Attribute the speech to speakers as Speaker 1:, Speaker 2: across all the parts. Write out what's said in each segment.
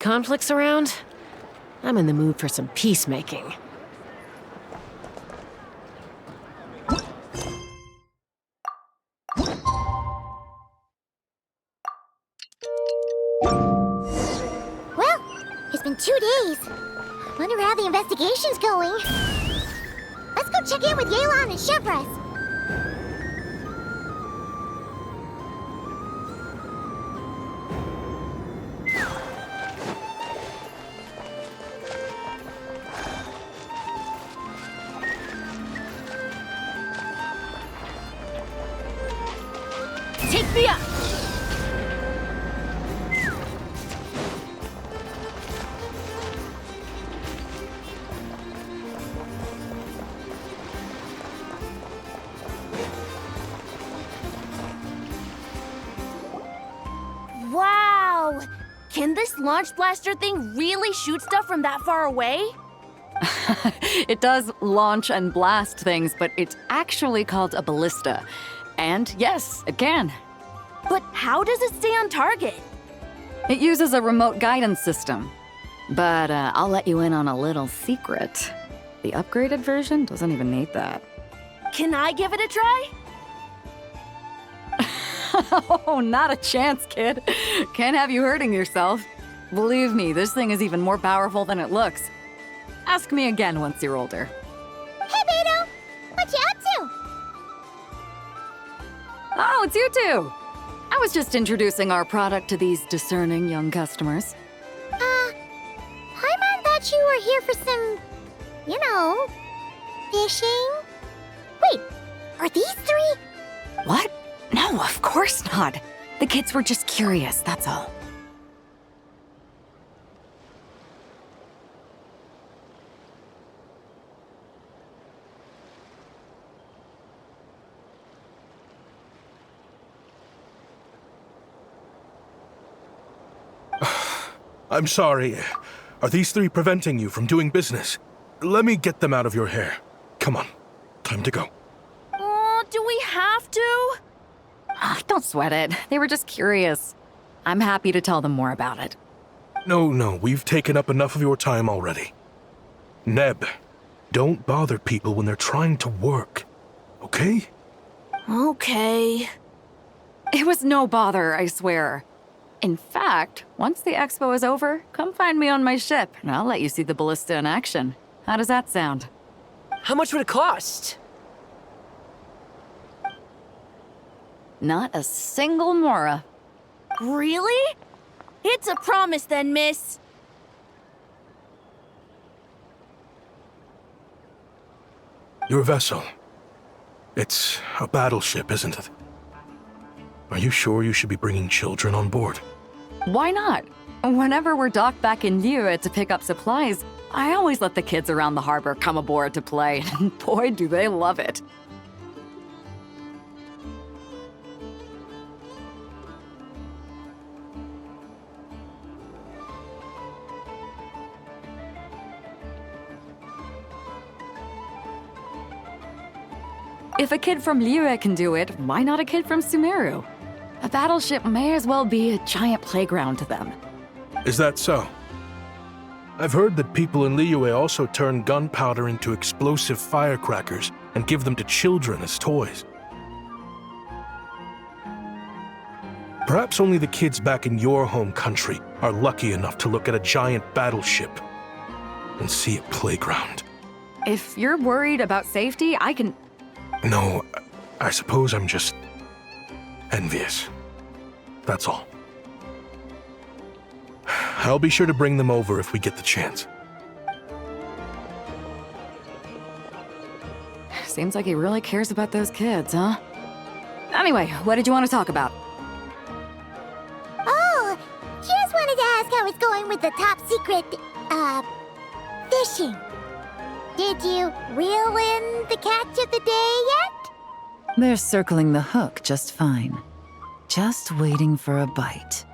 Speaker 1: Conflicts around? I'm in the mood for some peacemaking.
Speaker 2: Well, it's been 2 days. Wonder how the investigation's going. Let's go check in with Yelan and Shevras.
Speaker 3: Take me up! Wow! Can this launch blaster thing really shoot stuff from that far away?
Speaker 4: It does launch and blast things, but it's actually called a ballista. And yes, it can.
Speaker 3: But how does it stay on target?
Speaker 4: It uses a remote guidance system. But I'll let you in on a little secret. The upgraded version doesn't even need that.
Speaker 3: Can I give it a try?
Speaker 4: Oh, not a chance, kid. Can't have you hurting yourself. Believe me, this thing is even more powerful than it looks. Ask me again once you're older.
Speaker 2: Hey, Beto! What you up to?
Speaker 4: Oh, it's you two! I was just introducing our product to these discerning young customers.
Speaker 2: Paimon thought you were here for some, fishing? Wait, are these 3?
Speaker 4: What? No, of course not. The kids were just curious, that's all.
Speaker 5: I'm sorry. Are these 3 preventing you from doing business? Let me get them out of your hair. Come on. Time to go.
Speaker 3: Oh, do we have to?
Speaker 4: Don't sweat it. They were just curious. I'm happy to tell them more about it.
Speaker 5: No, we've taken up enough of your time already. Neb, don't bother people when they're trying to work, okay?
Speaker 3: Okay.
Speaker 4: It was no bother, I swear. In fact, once the expo is over, come find me on my ship, and I'll let you see the ballista in action. How does that sound?
Speaker 1: How much would it cost?
Speaker 4: Not a single mora.
Speaker 3: Really? It's a promise then, miss.
Speaker 5: Your vessel. It's a battleship, isn't it? Are you sure you should be bringing children on board?
Speaker 4: Why not? Whenever we're docked back in Liyue to pick up supplies, I always let the kids around the harbor come aboard to play, and boy, do they love it. If a kid from Liyue can do it, why not a kid from Sumeru? A battleship may as well be a giant playground to them.
Speaker 5: Is that so? I've heard that people in Liyue also turn gunpowder into explosive firecrackers and give them to children as toys. Perhaps only the kids back in your home country are lucky enough to look at a giant battleship and see a playground.
Speaker 4: If you're worried about safety, I can...
Speaker 5: No, I suppose I'm just envious. That's all. I'll be sure to bring them over if we get the chance.
Speaker 4: Seems like he really cares about those kids, huh? Anyway, what did you want to talk about?
Speaker 2: Oh, just wanted to ask how it's going with the top secret, fishing. Did you reel in the catch of the day yet?
Speaker 6: They're circling the hook just fine. Just waiting for a bite.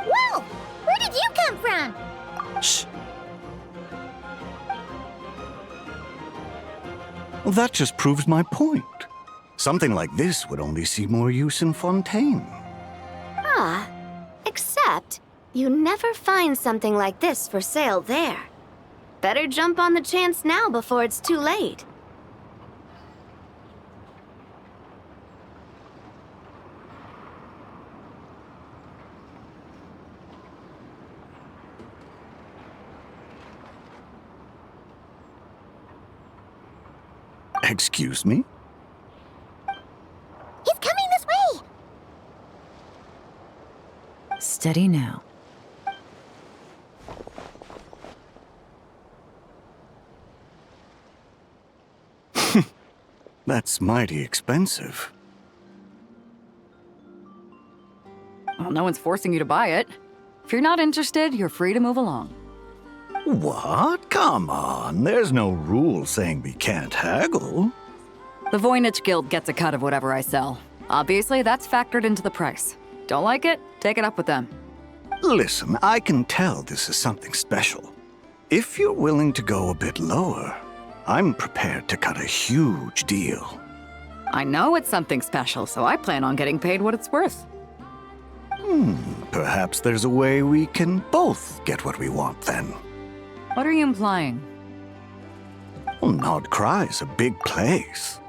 Speaker 2: Well, come from?
Speaker 7: Shh. Well, that just proves my point. Something like this would only see more use in Fontaine.
Speaker 3: Ah, except you never find something like this for sale there. Better jump on the chance now before it's too late.
Speaker 7: Excuse me?
Speaker 2: He's coming this way!
Speaker 6: Steady now.
Speaker 7: That's mighty expensive.
Speaker 4: Well, no one's forcing you to buy it. If you're not interested, you're free to move along.
Speaker 7: What? Come on, there's no rule saying we can't haggle.
Speaker 4: The Voynich Guild gets a cut of whatever I sell. Obviously, that's factored into the price. Don't like it? Take it up with them.
Speaker 7: Listen, I can tell this is something special. If you're willing to go a bit lower, I'm prepared to cut a huge deal.
Speaker 4: I know it's something special, so I plan on getting paid what it's worth.
Speaker 7: Perhaps there's a way we can both get what we want then.
Speaker 4: What are you implying?
Speaker 7: Well, Nod Cry's a big place.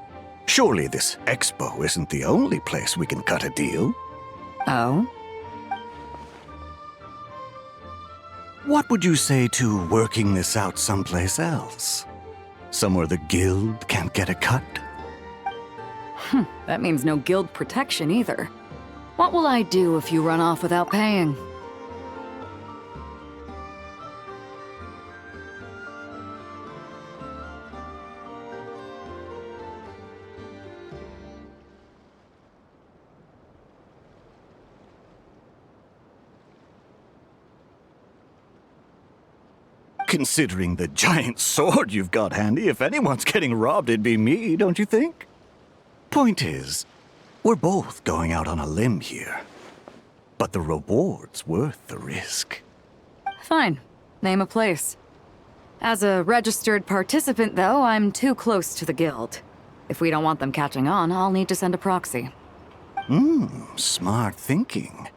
Speaker 7: Surely this expo isn't the only place we can cut a deal.
Speaker 4: Oh?
Speaker 7: What would you say to working this out someplace else? Somewhere the guild can't get a cut?
Speaker 4: That means no guild protection either. What will I do if you run off without paying?
Speaker 7: Considering the giant sword you've got handy, if anyone's getting robbed, it'd be me, don't you think? Point is, we're both going out on a limb here. But the reward's worth the risk.
Speaker 4: Fine. Name a place. As a registered participant, though, I'm too close to the guild. If we don't want them catching on, I'll need to send a proxy.
Speaker 7: Smart thinking.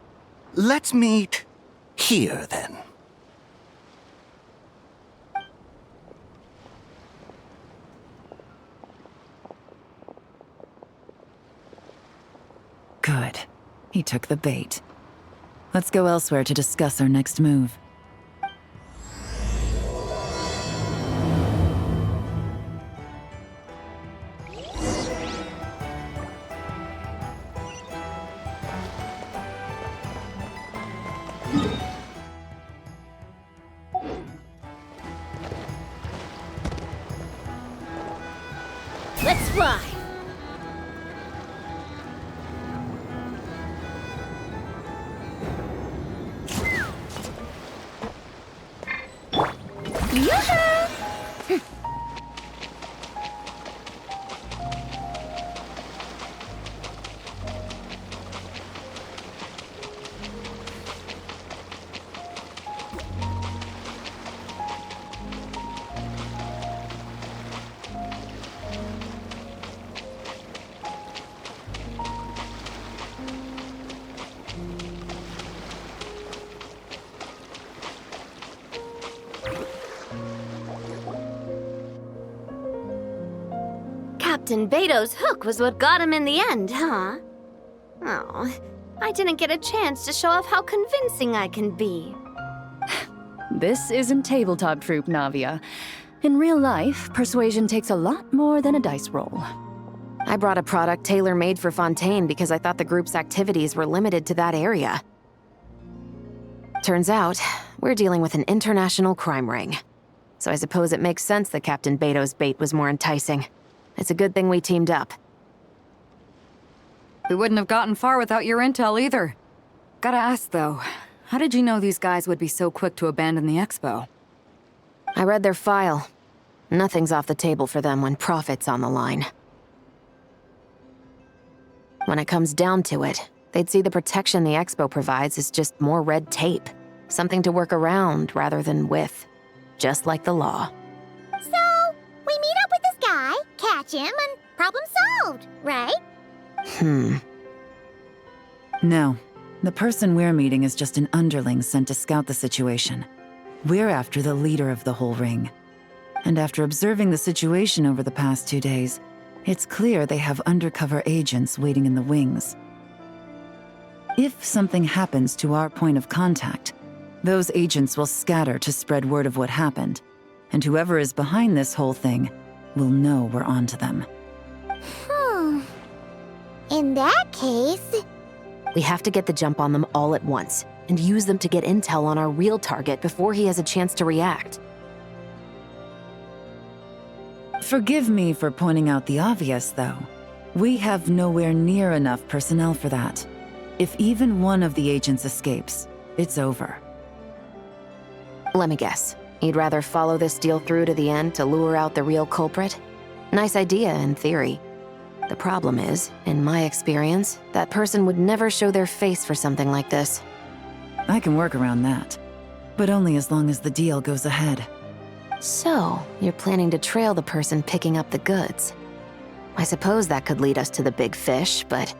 Speaker 7: Let's meet here, then.
Speaker 6: Good. He took the bait. Let's go elsewhere to discuss our next move.
Speaker 2: Let's fly!
Speaker 3: Captain Beto's hook was what got him in the end, huh? Oh, I didn't get a chance to show off how convincing I can be.
Speaker 1: This isn't tabletop troop, Navia. In real life, persuasion takes a lot more than a dice roll. I brought a product tailor-made for Fontaine because I thought the group's activities were limited to that area. Turns out, we're dealing with an international crime ring. So I suppose it makes sense that Captain Beto's bait was more enticing. It's a good thing we teamed up.
Speaker 4: We wouldn't have gotten far without your intel either. Gotta ask, though, how did you know these guys would be so quick to abandon the expo?
Speaker 1: I read their file. Nothing's off the table for them when profit's on the line. When it comes down to it, they'd see the protection the expo provides as just more red tape. Something to work around rather than with. Just like the law.
Speaker 2: So, we meet up with this guy, catch him, and problem solved, right?
Speaker 6: No. The person we're meeting is just an underling sent to scout the situation. We're after the leader of the whole ring. And after observing the situation over the past 2 days, it's clear they have undercover agents waiting in the wings. If something happens to our point of contact, those agents will scatter to spread word of what happened, and whoever is behind this whole thing will know we're onto them.
Speaker 2: In that case...
Speaker 1: We have to get the jump on them all at once, and use them to get intel on our real target before he has a chance to react.
Speaker 6: Forgive me for pointing out the obvious, though. We have nowhere near enough personnel for that. If even one of the agents escapes, it's over.
Speaker 1: Let me guess. You'd rather follow this deal through to the end to lure out the real culprit? Nice idea, in theory. The problem is, in my experience, that person would never show their face for something like this.
Speaker 6: I can work around that, but only as long as the deal goes ahead.
Speaker 1: So, you're planning to trail the person picking up the goods. I suppose that could lead us to the big fish, but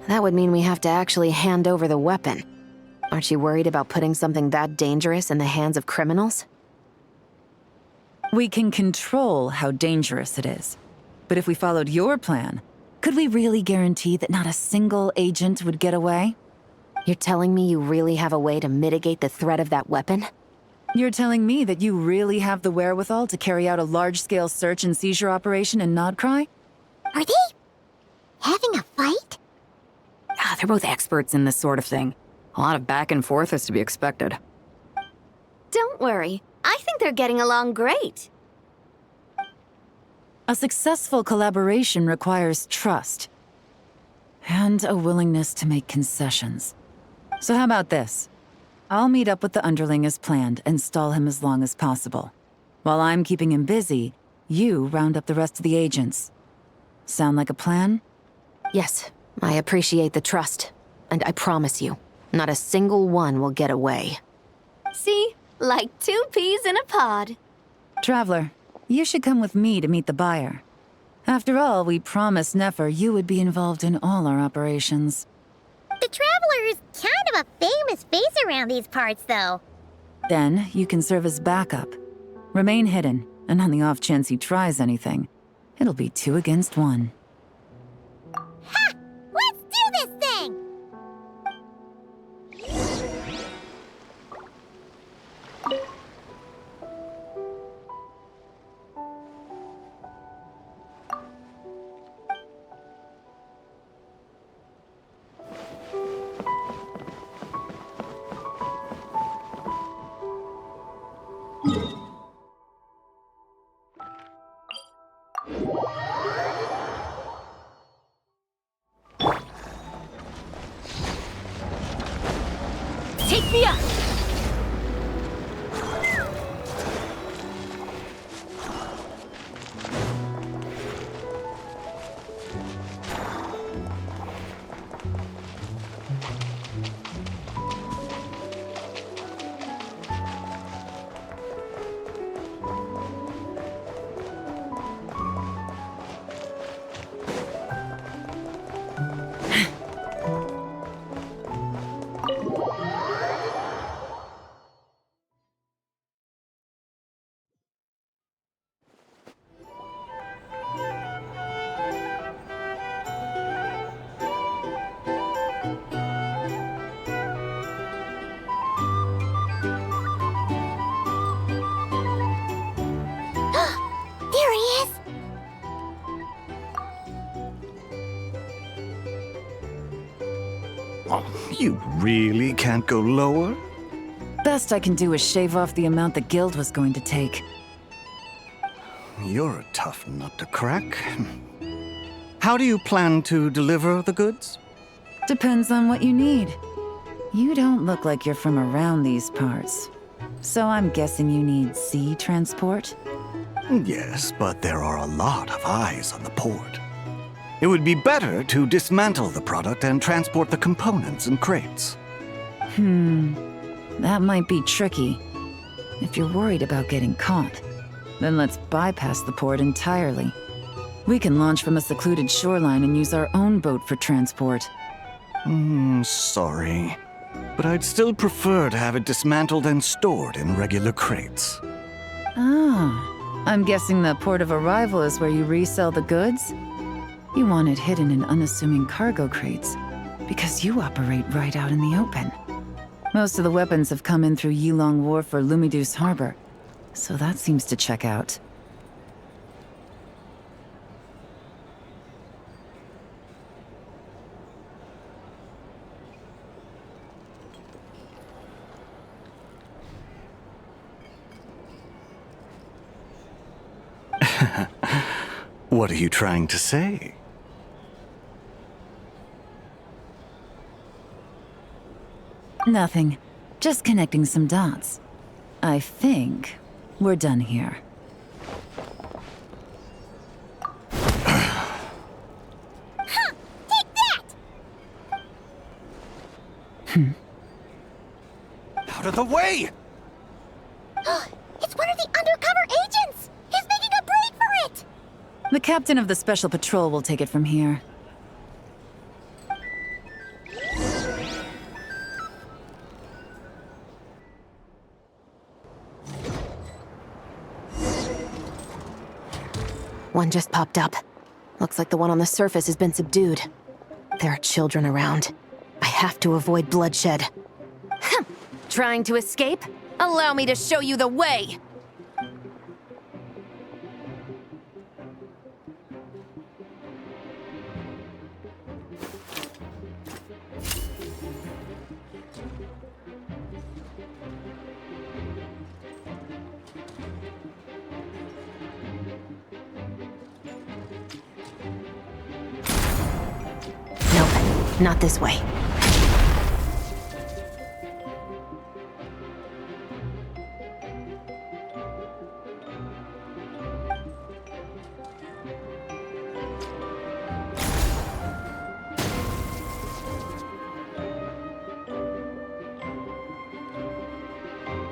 Speaker 1: that would mean we have to actually hand over the weapon. Aren't you worried about putting something that dangerous in the hands of criminals?
Speaker 6: We can control how dangerous it is. But if we followed your plan, could we really guarantee that not a single agent would get away?
Speaker 1: You're telling me you really have a way to mitigate the threat of that weapon?
Speaker 6: You're telling me that you really have the wherewithal to carry out a large-scale search and seizure operation in Nodcry?
Speaker 2: Are they... having a fight?
Speaker 4: They're both experts in this sort of thing. A lot of back and forth is to be expected.
Speaker 3: Don't worry. I think they're getting along great.
Speaker 6: A successful collaboration requires trust. And a willingness to make concessions. So how about this? I'll meet up with the underling as planned and stall him as long as possible. While I'm keeping him busy, you round up the rest of the agents. Sound like a plan?
Speaker 1: Yes, I appreciate the trust. And I promise you, not a single one will get away.
Speaker 3: See? Like 2 peas in a pod.
Speaker 6: Traveler, you should come with me to meet the buyer. After all, we promised Nefer you would be involved in all our operations.
Speaker 2: The Traveler is kind of a famous face around these parts, though.
Speaker 6: Then you can serve as backup. Remain hidden, and on the off chance he tries anything, it'll be 2 against 1.
Speaker 2: Ha! Let's do this thing!
Speaker 1: Take me up!
Speaker 2: There he is!
Speaker 7: Oh, you really can't go lower?
Speaker 6: Best I can do is shave off the amount the guild was going to take.
Speaker 7: You're a tough nut to crack. How do you plan to deliver the goods?
Speaker 6: Depends on what you need. You don't look like you're from around these parts. So I'm guessing you need sea transport?
Speaker 7: Yes, but there are a lot of eyes on the port. It would be better to dismantle the product and transport the components in crates.
Speaker 6: That might be tricky. If you're worried about getting caught, then let's bypass the port entirely. We can launch from a secluded shoreline and use our own boat for transport.
Speaker 7: Sorry. But I'd still prefer to have it dismantled and stored in regular crates.
Speaker 6: Ah, I'm guessing the port of arrival is where you resell the goods? You want it hidden in unassuming cargo crates, because you operate right out in the open. Most of the weapons have come in through Yilong Wharf or Lumiduce Harbor, so that seems to check out.
Speaker 7: What are you trying to say?
Speaker 6: Nothing. Just connecting some dots. I think we're done here.
Speaker 2: Take that!
Speaker 7: Out of the way!
Speaker 2: It's one of the undercover agents! He's making a break for it!
Speaker 6: The captain of the Special Patrol will take it from here.
Speaker 1: One just popped up. Looks like the one on the surface has been subdued. There are children around. I have to avoid bloodshed. Trying to escape? Allow me to show you the way! Nope, not this way.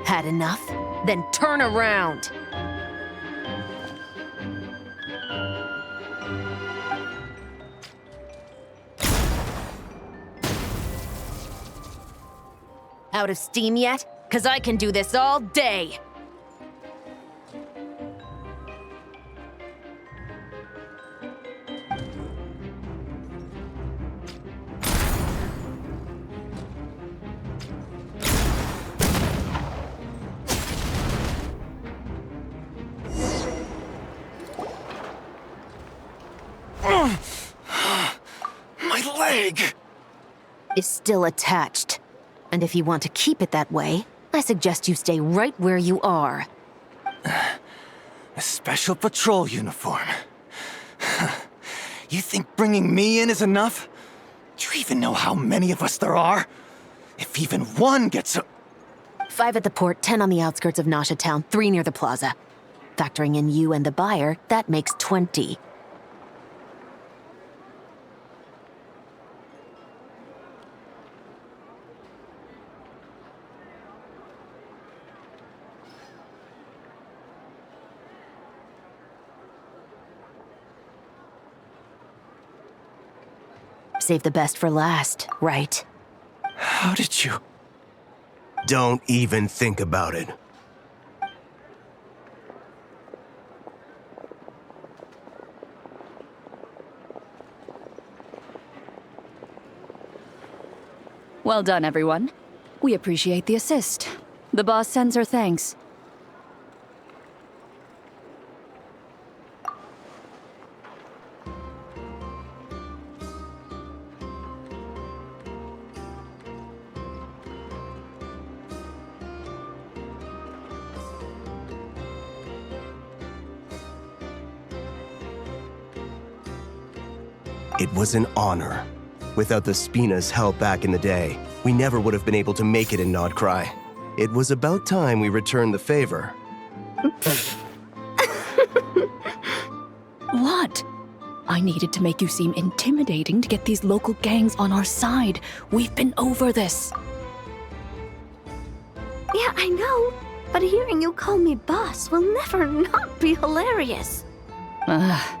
Speaker 1: Had enough? Then turn around! Out of steam yet? 'Cause I can do this all day!
Speaker 7: My leg!
Speaker 1: Is still attached. And if you want to keep it that way, I suggest you stay right where you are.
Speaker 8: A special patrol uniform. You think bringing me in is enough? Do you even know how many of us there are? If even one gets a...
Speaker 1: 5 at the port, 10 on the outskirts of Nasha Town, 3 near the plaza. Factoring in you and the buyer, that makes 20. Save the best for last, right?
Speaker 8: How did you...
Speaker 9: Don't even think about it.
Speaker 4: Well done, everyone. We appreciate the assist. The boss sends her thanks.
Speaker 9: It was an honor. Without the Spina's help back in the day, we never would have been able to make it in Nodcry. It was about time we returned the favor.
Speaker 4: What? I needed to make you seem intimidating to get these local gangs on our side. We've been over this.
Speaker 3: Yeah, I know. But hearing you call me boss will never not be hilarious.
Speaker 1: Ugh.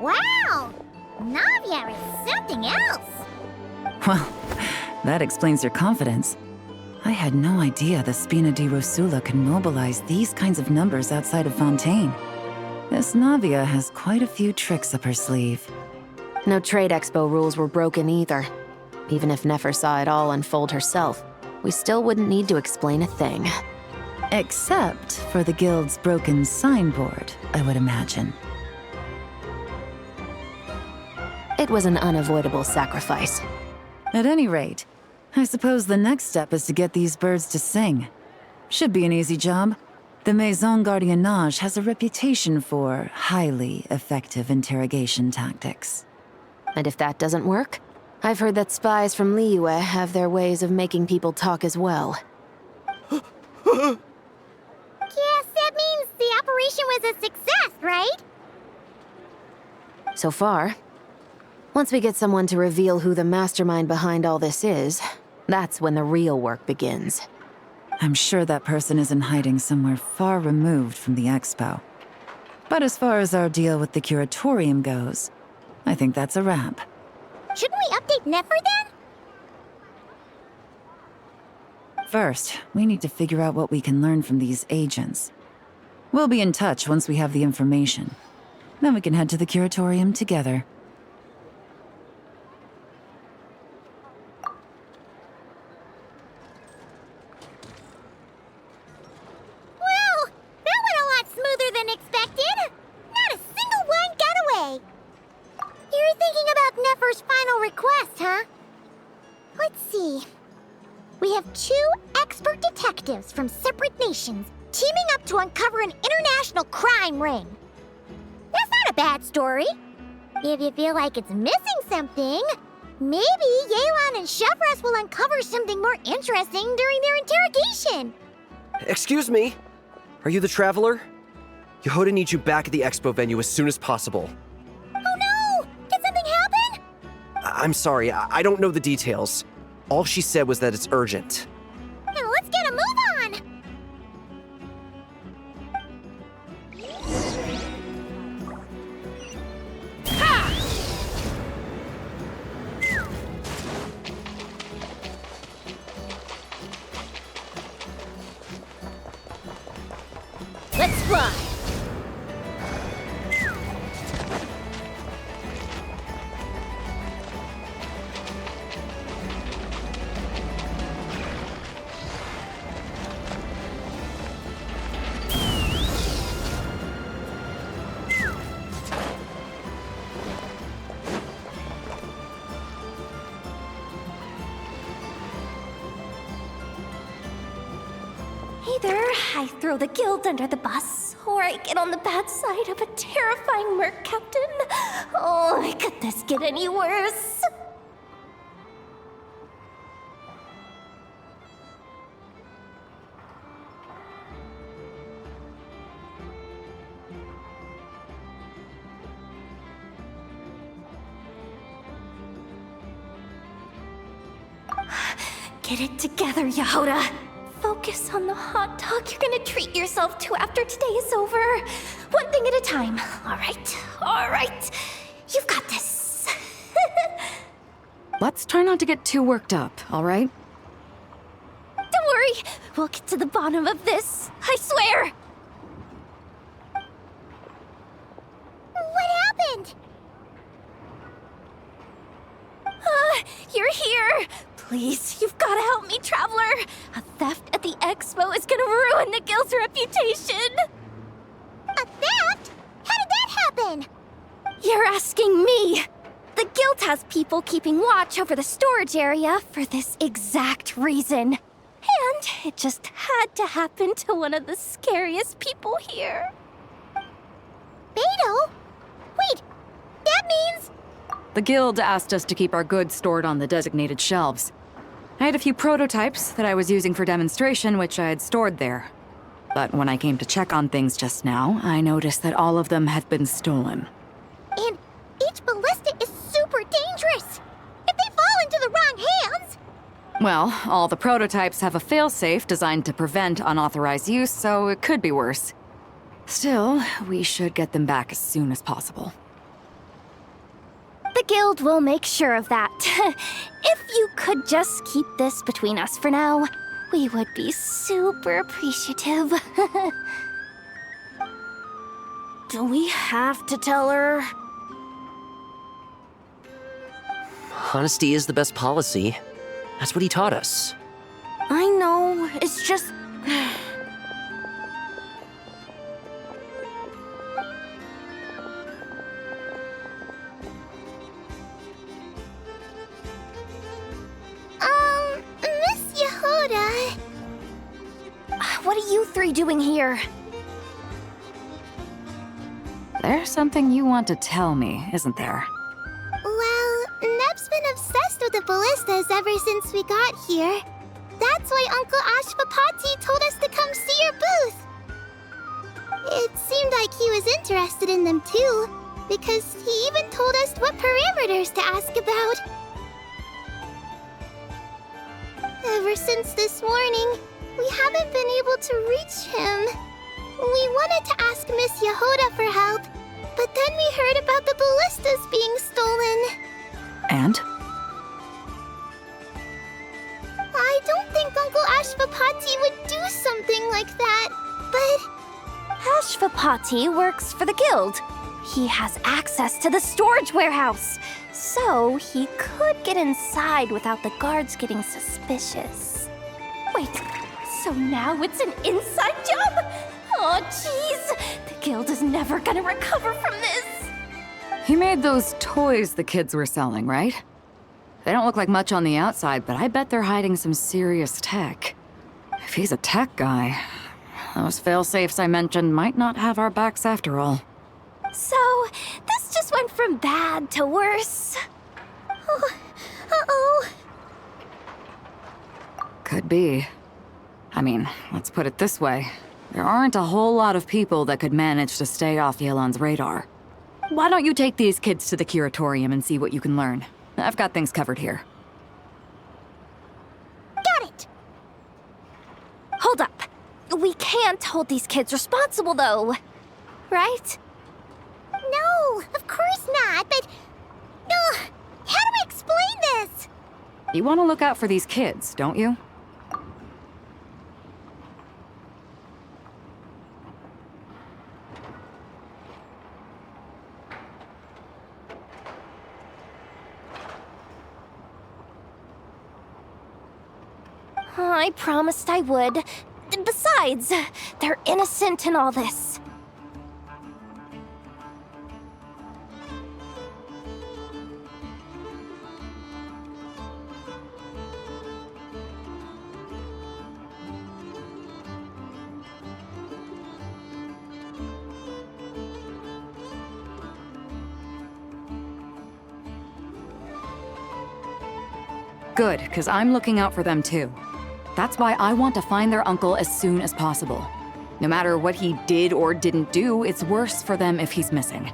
Speaker 2: Wow! Navia is something else!
Speaker 6: Well, that explains your confidence. I had no idea the Spina di Rosula can mobilize these kinds of numbers outside of Fontaine. This Navia has quite a few tricks up her sleeve.
Speaker 1: No trade expo rules were broken either. Even if Nefer saw it all unfold herself, we still wouldn't need to explain a thing.
Speaker 6: Except for the guild's broken signboard, I would imagine.
Speaker 1: It was an unavoidable sacrifice.
Speaker 6: At any rate, I suppose the next step is to get these birds to sing. Should be an easy job. The Maison Gardiennage has a reputation for highly effective interrogation tactics.
Speaker 1: And if that doesn't work, I've heard that spies from Liyue have their ways of making people talk as well.
Speaker 2: Yes, that means the operation was a success, right?
Speaker 1: So far. Once we get someone to reveal who the mastermind behind all this is, that's when the real work begins.
Speaker 6: I'm sure that person is in hiding somewhere far removed from the expo. But as far as our deal with the curatorium goes, I think that's a wrap.
Speaker 2: Shouldn't we update Nefer then?
Speaker 6: First, we need to figure out what we can learn from these agents. We'll be in touch once we have the information. Then we can head to the curatorium together.
Speaker 2: Well, that went a lot smoother than expected. Not a single one got away. You're thinking about Nefer's final request, huh? Let's see. We have 2 expert detectives from separate nations teaming up to uncover an international crime ring. That's not a bad story. If you feel like it's missing something, maybe Yelan and Chevros will uncover something more interesting during their interrogation.
Speaker 10: Excuse me? Are you the Traveler? Yehoda needs you back at the expo venue as soon as possible.
Speaker 2: Oh no! Did something happen?
Speaker 10: I'm sorry, I don't know the details. All she said was that it's urgent.
Speaker 2: Then let's get a move on! Let's fly!
Speaker 3: Either I throw the guild under the bus, or I get on the bad side of a terrifying merc captain. Oh, could this get any worse? Get it together, Yehoda. Focus on the hot dog you're gonna treat yourself to after today is over. One thing at a time. All right. You've got this.
Speaker 4: Let's try not to get too worked up, all right?
Speaker 3: Don't worry. We'll get to the bottom of this. I swear.
Speaker 2: What happened?
Speaker 3: You're here. Please, you've got to help me, Traveler. A theft at the expo is gonna ruin the guild's reputation.
Speaker 2: A theft? How did that happen?
Speaker 3: You're asking me. The guild has people keeping watch over the storage area for this exact reason. And it just had to happen to one of the scariest people here.
Speaker 2: Beto? Wait, that means...
Speaker 4: The guild asked us to keep our goods stored on the designated shelves. I had a few prototypes that I was using for demonstration, which I had stored there. But when I came to check on things just now, I noticed that all of them had been stolen.
Speaker 2: And each ballista is super dangerous. If they fall into the wrong hands...
Speaker 4: Well, all the prototypes have a failsafe designed to prevent unauthorized use, so it could be worse. Still, we should get them back as soon as possible.
Speaker 3: The guild will make sure of that. If you could just keep this between us for now, we would be super appreciative. Do we have to tell her?
Speaker 10: Honesty is the best policy. That's what he taught us.
Speaker 3: I know, it's just...
Speaker 2: Miss Yehuda...
Speaker 3: What are you three doing here?
Speaker 4: There's something you want to tell me, isn't there?
Speaker 2: Well, Neb's been obsessed with the ballistas ever since we got here. That's why Uncle Ashvapati told us to come see your booth. It seemed like he was interested in them too, because he even told us what parameters to ask about. Ever since this morning, we haven't been able to reach him. We wanted to ask Miss Yehuda for help, but then we heard about the ballistas being stolen.
Speaker 4: And?
Speaker 2: I don't think Uncle Ashvapati would do something like that, but...
Speaker 3: Ashvapati works for the guild. He has access to the storage warehouse, so he could get inside without the guards getting suspicious. Wait, so now it's an inside job? Oh, jeez! The guild is never gonna recover from this!
Speaker 4: He made those toys the kids were selling, right? They don't look like much on the outside, but I bet they're hiding some serious tech. If he's a tech guy, those fail-safes I mentioned might not have our backs after all.
Speaker 3: So, this just went from bad to worse.
Speaker 2: Oh, uh-oh.
Speaker 4: Could be. I mean, let's put it this way. There aren't a whole lot of people that could manage to stay off Yelan's radar. Why don't you take these kids to the curatorium and see what you can learn? I've got things covered here.
Speaker 2: Got it!
Speaker 3: Hold up. We can't hold these kids responsible, though. Right?
Speaker 2: No, of course not, but... how do we explain this?
Speaker 4: You want to look out for these kids, don't you?
Speaker 3: I promised I would. Besides, they're innocent in all this.
Speaker 4: Good, because I'm looking out for them too. That's why I want to find their uncle as soon as possible. No matter what he did or didn't do, it's worse for them if he's missing.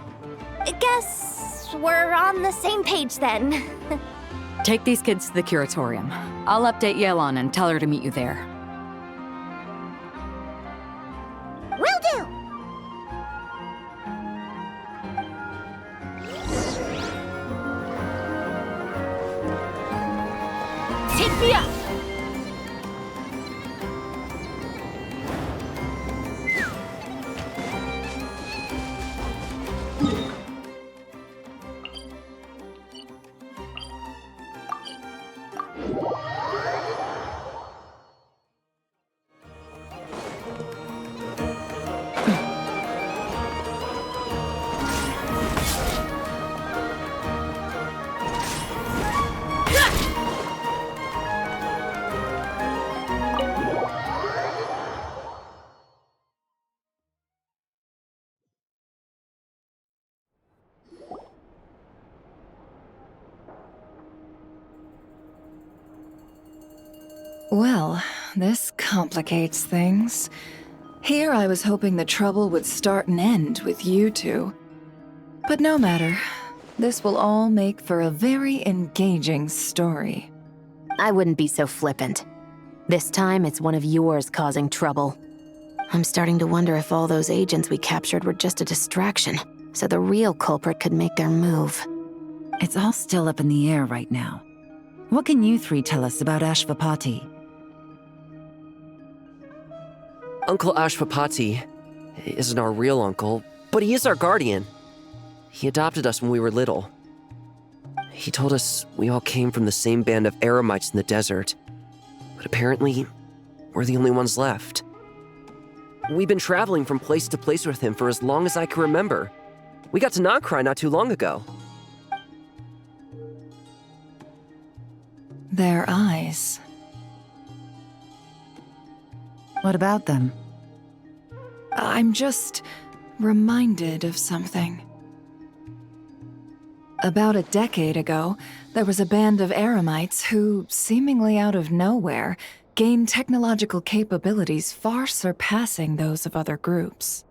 Speaker 3: I guess we're on the same page then.
Speaker 4: Take these kids to the curatorium. I'll update Yelan and tell her to meet you there.
Speaker 2: Will do!
Speaker 3: Take me up!
Speaker 6: Well, this complicates things.
Speaker 11: Here I was hoping the trouble would start and end with you two. But no matter. This will all make for a very engaging story.
Speaker 1: I wouldn't be so flippant. This time, it's one of yours causing trouble. I'm starting to wonder if all those agents we captured were just a distraction, so the real culprit could make their move.
Speaker 6: It's all still up in the air right now. What can you three tell us about Ashvapati?
Speaker 10: Uncle Ashvapati isn't our real uncle, but he is our guardian. He adopted us when we were little. He told us we all came from the same band of eremites in the desert, but apparently, we're the only ones left. We've been traveling from place to place with him for as long as I can remember. We got to Nagcry not too long ago.
Speaker 11: Their eyes.
Speaker 6: What about them?
Speaker 11: I'm just reminded of something. About a decade ago, there was a band of eremites who, seemingly out of nowhere, gained technological capabilities far surpassing those of other groups.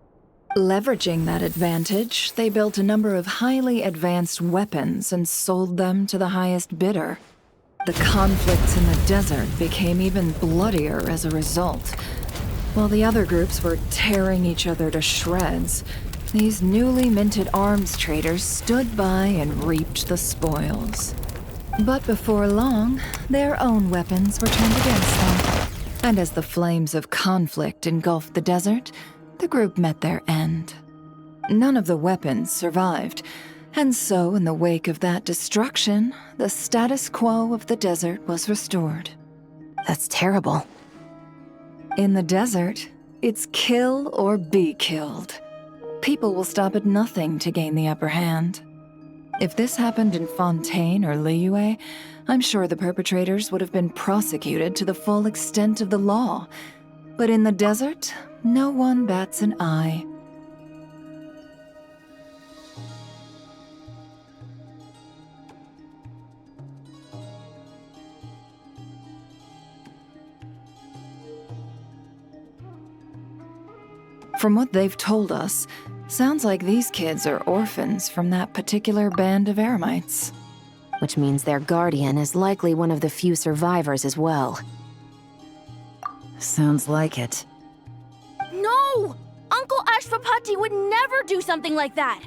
Speaker 11: Leveraging that advantage, they built a number of highly advanced weapons and sold them to the highest bidder. The conflicts in the desert became even bloodier as a result. While the other groups were tearing each other to shreds, these newly minted arms traders stood by and reaped the spoils. But before long, their own weapons were turned against them. And as the flames of conflict engulfed the desert, the group met their end. None of the weapons survived, and so in the wake of that destruction, the status quo of the desert was restored.
Speaker 1: That's terrible.
Speaker 11: In the desert, it's kill or be killed. People will stop at nothing to gain the upper hand. If this happened in Fontaine or Liyue, I'm sure the perpetrators would have been prosecuted to the full extent of the law. But in the desert, no one bats an eye. From what they've told us, sounds like these kids are orphans from that particular band of eremites.
Speaker 1: Which means their guardian is likely one of the few survivors as well.
Speaker 6: Sounds like it.
Speaker 3: No! Uncle Ashvapati would never do something like that!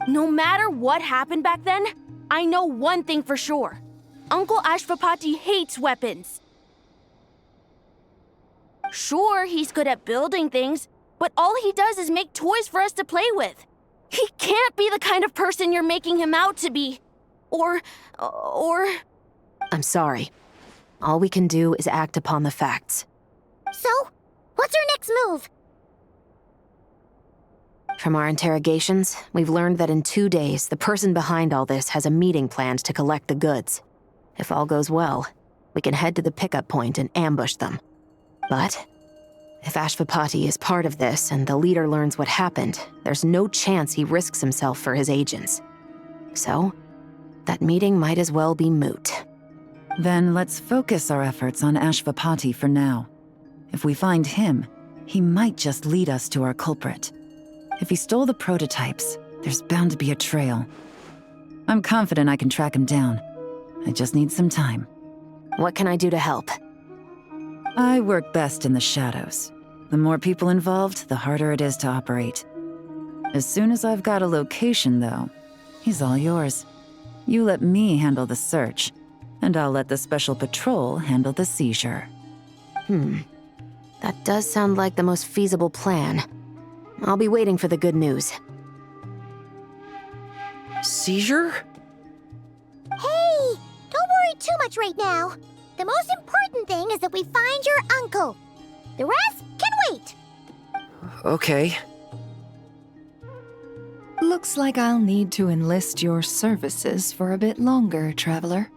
Speaker 3: No matter what happened back then, I know one thing for sure. Uncle Ashvapati hates weapons. Sure, he's good at building things, but all he does is make toys for us to play with. He can't be the kind of person you're making him out to be. Or...
Speaker 1: I'm sorry. All we can do is act upon the facts.
Speaker 2: So, what's our next move?
Speaker 1: From our interrogations, we've learned that in 2 days, the person behind all this has a meeting planned to collect the goods. If all goes well, we can head to the pickup point and ambush them. But if Ashvapati is part of this and the leader learns what happened, there's no chance he risks himself for his agents. So, that meeting might as well be moot.
Speaker 6: Then let's focus our efforts on Ashvapati for now. If we find him, he might just lead us to our culprit. If he stole the prototypes, there's bound to be a trail. I'm confident I can track him down. I just need some time.
Speaker 1: What can I do to help?
Speaker 6: I work best in the shadows. The more people involved, the harder it is to operate. As soon as I've got a location, though, he's all yours. You let me handle the search, and I'll let the special patrol handle the seizure.
Speaker 1: That does sound like the most feasible plan. I'll be waiting for the good news.
Speaker 10: Seizure?
Speaker 2: Hey, don't worry too much right now. The most important thing is that we find your uncle. The rest can wait.
Speaker 10: Okay.
Speaker 11: Looks like I'll need to enlist your services for a bit longer, traveler.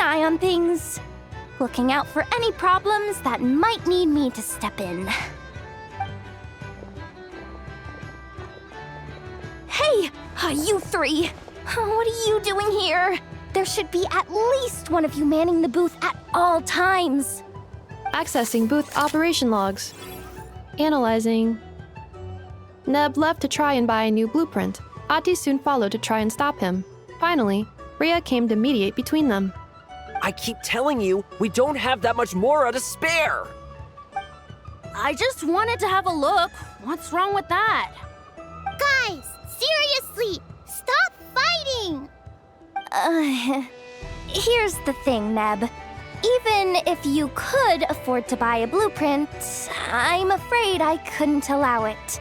Speaker 3: eye on things, looking out for any problems that might need me to step in. Hey, you three! What are you doing here? There should be at least one of you manning the booth at all times.
Speaker 12: Accessing booth operation logs. Analyzing. Neb left to try and buy a new blueprint. Ati soon followed to try and stop him. Finally, Rhea came to mediate between them.
Speaker 10: I keep telling you, we don't have that much Mora to spare!
Speaker 1: I just wanted to have a look. What's wrong with that?
Speaker 2: Guys, seriously, stop fighting!
Speaker 3: Here's the thing, Neb. Even if you could afford to buy a blueprint, I'm afraid I couldn't allow it.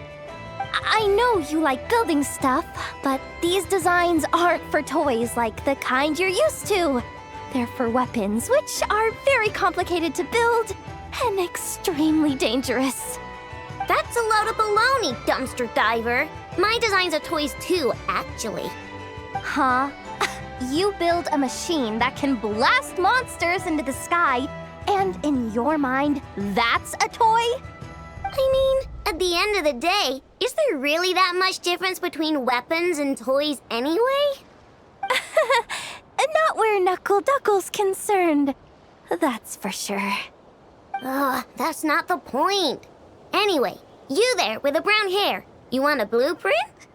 Speaker 3: I know you like building stuff, but these designs aren't for toys like the kind you're used to. They're for weapons, which are very complicated to build and extremely dangerous.
Speaker 2: That's a load of baloney, dumpster diver. My designs are toys too, actually.
Speaker 3: Huh? You build a machine that can blast monsters into the sky, and in your mind, that's a toy?
Speaker 2: I mean, at the end of the day, is there really that much difference between weapons and toys anyway?
Speaker 3: Not where Knuckle Duckle's concerned. That's for sure.
Speaker 2: Ugh, that's not the point. Anyway, you there with the brown hair, you want a blueprint?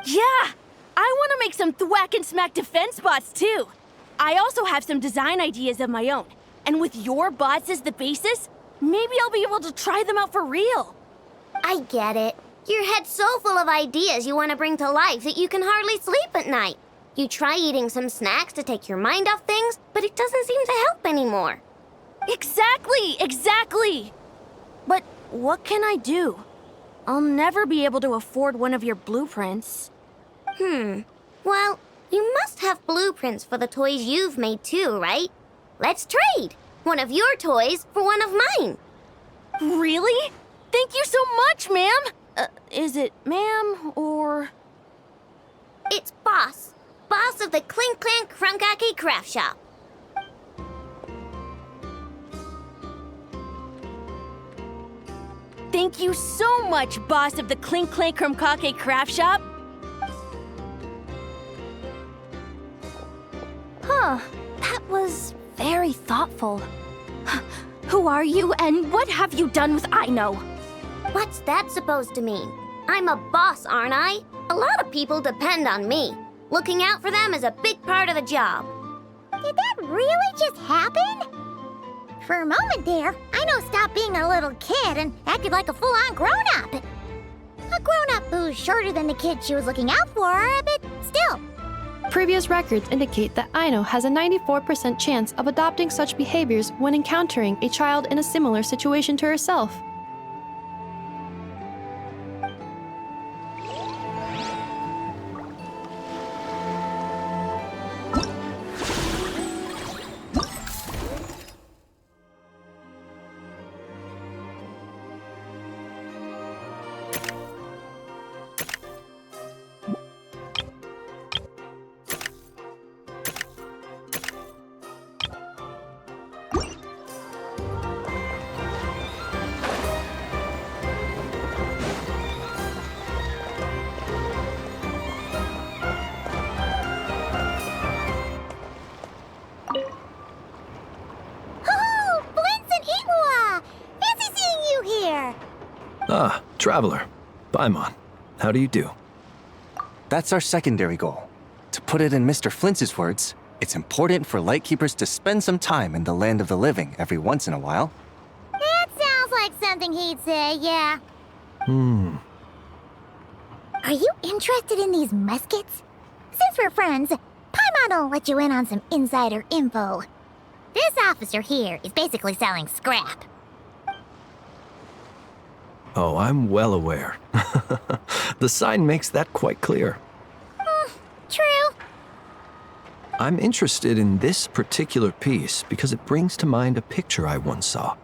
Speaker 1: Yeah! I want to make some thwack and smack defense bots too. I also have some design ideas of my own. And with your bots as the basis, maybe I'll be able to try them out for real.
Speaker 2: I get it. Your head's so full of ideas you want to bring to life that you can hardly sleep at night. You try eating some snacks to take your mind off things, but it doesn't seem to help anymore.
Speaker 1: Exactly! But what can I do? I'll never be able to afford one of your blueprints.
Speaker 2: Well, you must have blueprints for the toys you've made too, right? Let's trade! One of your toys for one of mine.
Speaker 1: Really? Thank you so much, ma'am! Is it ma'am or...
Speaker 2: It's Boss. Boss of the Clink Clank Krumkake Craft Shop.
Speaker 1: Thank you so much, boss of the Clink Clank Krumkake Craft Shop.
Speaker 3: Huh, that was very thoughtful. Who are you, and what have you done with Aino?
Speaker 2: What's that supposed to mean? I'm a boss, aren't I? A lot of people depend on me. Looking out for them is a big part of the job.
Speaker 13: Did that really just happen? For a moment there, Aino stopped being a little kid and acted like a full-on grown-up. A grown-up who's shorter than the kid she was looking out for, but still.
Speaker 12: Previous records indicate that Aino has a 94% chance of adopting such behaviors when encountering a child in a similar situation to herself.
Speaker 14: Ah, Traveler. Paimon. How do you do?
Speaker 8: That's our secondary goal. To put it in Mr. Flintz's words, it's important for Lightkeepers to spend some time in the land of the living every once in a while.
Speaker 13: That sounds like something he'd say, yeah. Are you interested in these muskets? Since we're friends, Paimon will let you in on some insider info. This officer here is basically selling scrap.
Speaker 14: Oh, I'm well aware. The sign makes that quite clear.
Speaker 13: True.
Speaker 14: I'm interested in this particular piece because it brings to mind a picture I once saw.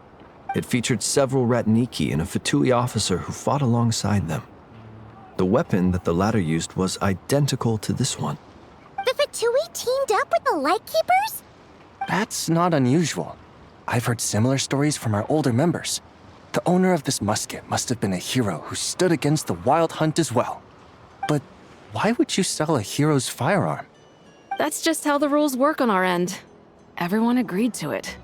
Speaker 14: It featured several Ratniki and a Fatui officer who fought alongside them. The weapon that the latter used was identical to this one.
Speaker 13: The Fatui teamed up with the Lightkeepers?
Speaker 8: That's not unusual. I've heard similar stories from our older members. The owner of this musket must have been a hero who stood against the wild hunt as well. But why would you sell a hero's firearm?
Speaker 1: That's just how the rules work on our end. Everyone agreed to it.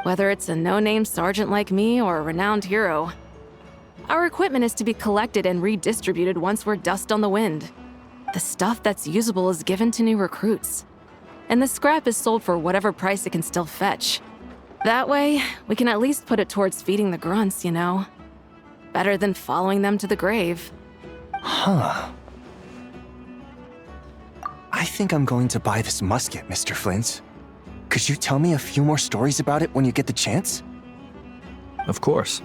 Speaker 1: Whether it's a no-name sergeant like me or a renowned hero. Our equipment is to be collected and redistributed once we're dust on the wind. The stuff that's usable is given to new recruits. And the scrap is sold for whatever price it can still fetch. That way, we can at least put it towards feeding the grunts, you know? Better than following them to the grave.
Speaker 8: Huh. I think I'm going to buy this musket, Mr. Flint. Could you tell me a few more stories about it when you get the chance?
Speaker 14: Of course.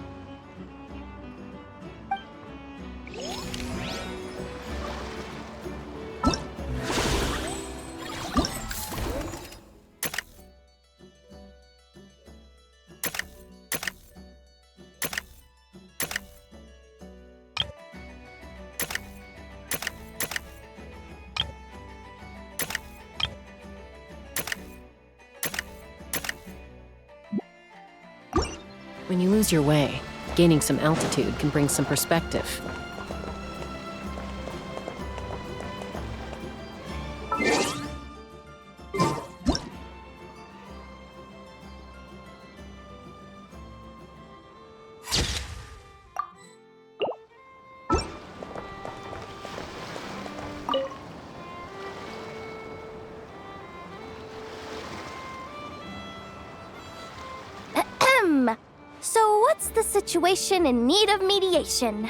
Speaker 15: When you lose your way, gaining some altitude can bring some perspective.
Speaker 3: So what's the situation in need of mediation?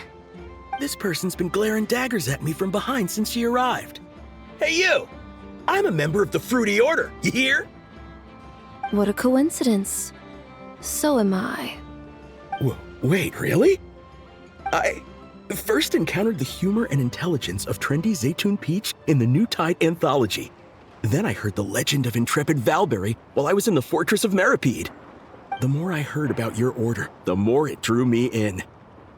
Speaker 16: This person's been glaring daggers at me from behind since she arrived. Hey you! I'm a member of the Fruity Order, you hear?
Speaker 12: What a coincidence. So am I.
Speaker 16: Wait, really? I first encountered the humor and intelligence of trendy Zaytun Peach in the New Tide anthology. Then I heard the legend of intrepid Valberry while I was in the Fortress of Meripede. The more I heard about your order, the more it drew me in.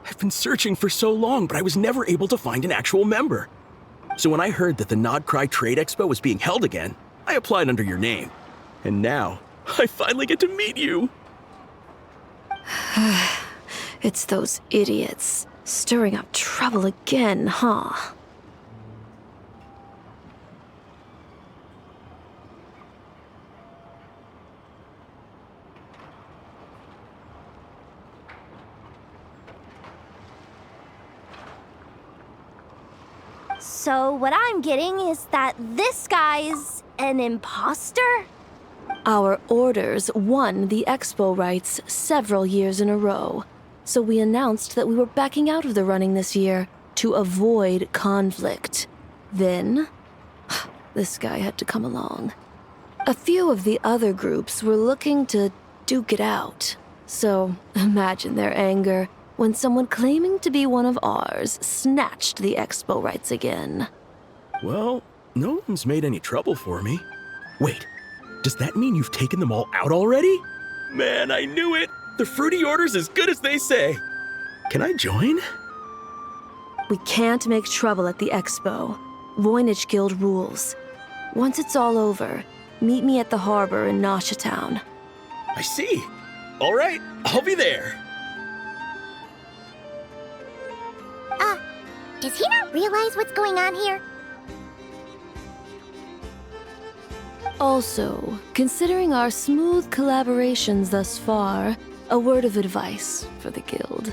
Speaker 16: I've been searching for so long, but I was never able to find an actual member. So when I heard that the Nod Cry Trade Expo was being held again, I applied under your name. And now, I finally get to meet you.
Speaker 12: It's those idiots. Stirring up trouble again, huh?
Speaker 3: So what I'm getting is that this guy's an imposter?
Speaker 12: Our orders won the expo rights several years in a row, so we announced that we were backing out of the running this year to avoid conflict. Then, this guy had to come along. A few of the other groups were looking to duke it out, so imagine their anger when someone claiming to be one of ours snatched the expo rights again.
Speaker 16: Well, no one's made any trouble for me. Wait, does that mean you've taken them all out already? Man, I knew it! The Fruity Order's as good as they say. Can I join?
Speaker 12: We can't make trouble at the expo. Voynich Guild rules. Once it's all over, meet me at the harbor in Nasha Town.
Speaker 16: I see. All right, I'll be there.
Speaker 2: Does he not realize what's going on here?
Speaker 12: Also, considering our smooth collaborations thus far, a word of advice for the guild.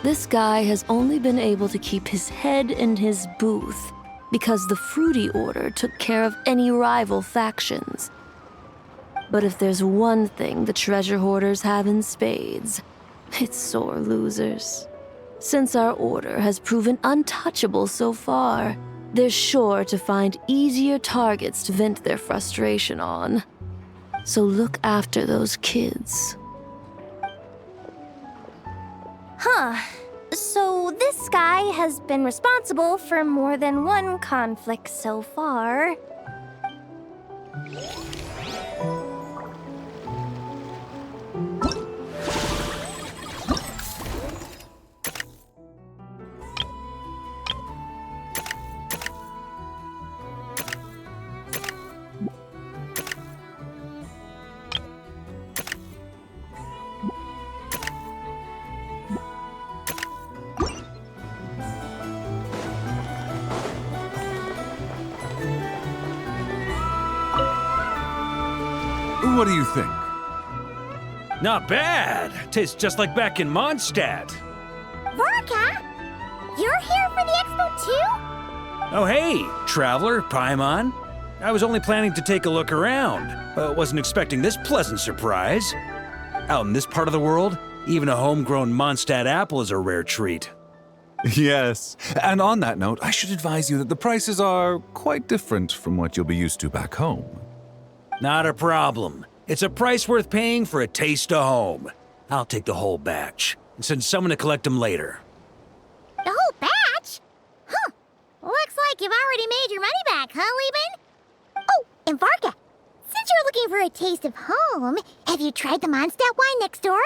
Speaker 12: This guy has only been able to keep his head in his booth because the Fruity Order took care of any rival factions. But if there's one thing the treasure hoarders have in spades, it's sore losers. Since our order has proven untouchable so far, they're sure to find easier targets to vent their frustration on. So look after those kids.
Speaker 3: Huh. So this guy has been responsible for more than one conflict so far.
Speaker 17: What do you think?
Speaker 18: Not bad. Tastes just like back in Mondstadt.
Speaker 2: Varka? You're here for the expo too?
Speaker 18: Oh hey, traveler, Paimon. I was only planning to take a look around. Wasn't expecting this pleasant surprise. Out in this part of the world, even a homegrown Mondstadt apple is a rare treat.
Speaker 17: Yes, and on that note, I should advise you that the prices are quite different from what you'll be used to back home.
Speaker 18: Not a problem. It's a price worth paying for a taste of home. I'll take the whole batch and send someone to collect them later.
Speaker 2: The whole batch? Huh. Looks like you've already made your money back, huh, Lieben? Oh, and Varka, since you're looking for a taste of home, have you tried the Mondstadt wine next door?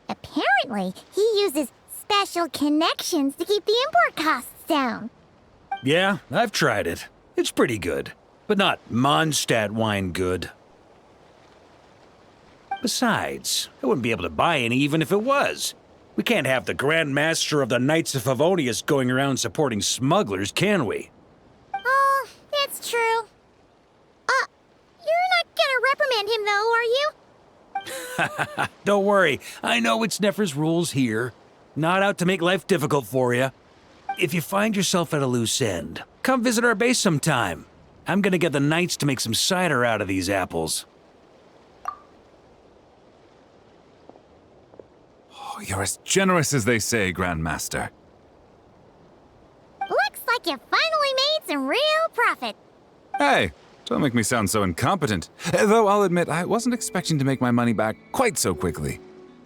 Speaker 2: Apparently, he uses special connections to keep the import costs down.
Speaker 18: Yeah, I've tried it. It's pretty good, but not Mondstadt wine good. Besides, I wouldn't be able to buy any even if it was. We can't have the Grand Master of the Knights of Favonius going around supporting smugglers, can we?
Speaker 2: Oh, that's true. You're not gonna reprimand him though, are you?
Speaker 18: Don't worry, I know it's Nefer's rules here. Not out to make life difficult for you. If you find yourself at a loose end, come visit our base sometime. I'm gonna get the Knights to make some cider out of these apples.
Speaker 17: Oh, you're as generous as they say, Grandmaster.
Speaker 2: Looks like you finally made some real profit.
Speaker 17: Hey, don't make me sound so incompetent. Though I'll admit, I wasn't expecting to make my money back quite so quickly.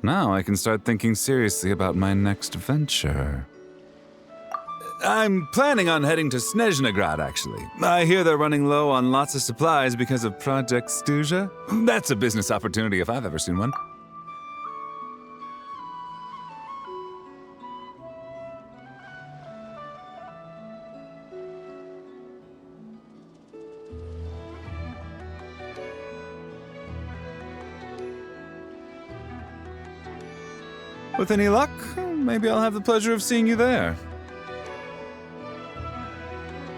Speaker 17: Now I can start thinking seriously about my next venture. I'm planning on heading to Snezhnegrad, actually. I hear they're running low on lots of supplies because of Project Stuja. That's a business opportunity if I've ever seen one. With any luck, maybe I'll have the pleasure of seeing you there.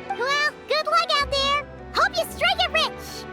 Speaker 2: Well, good luck out there. Hope you strike it rich.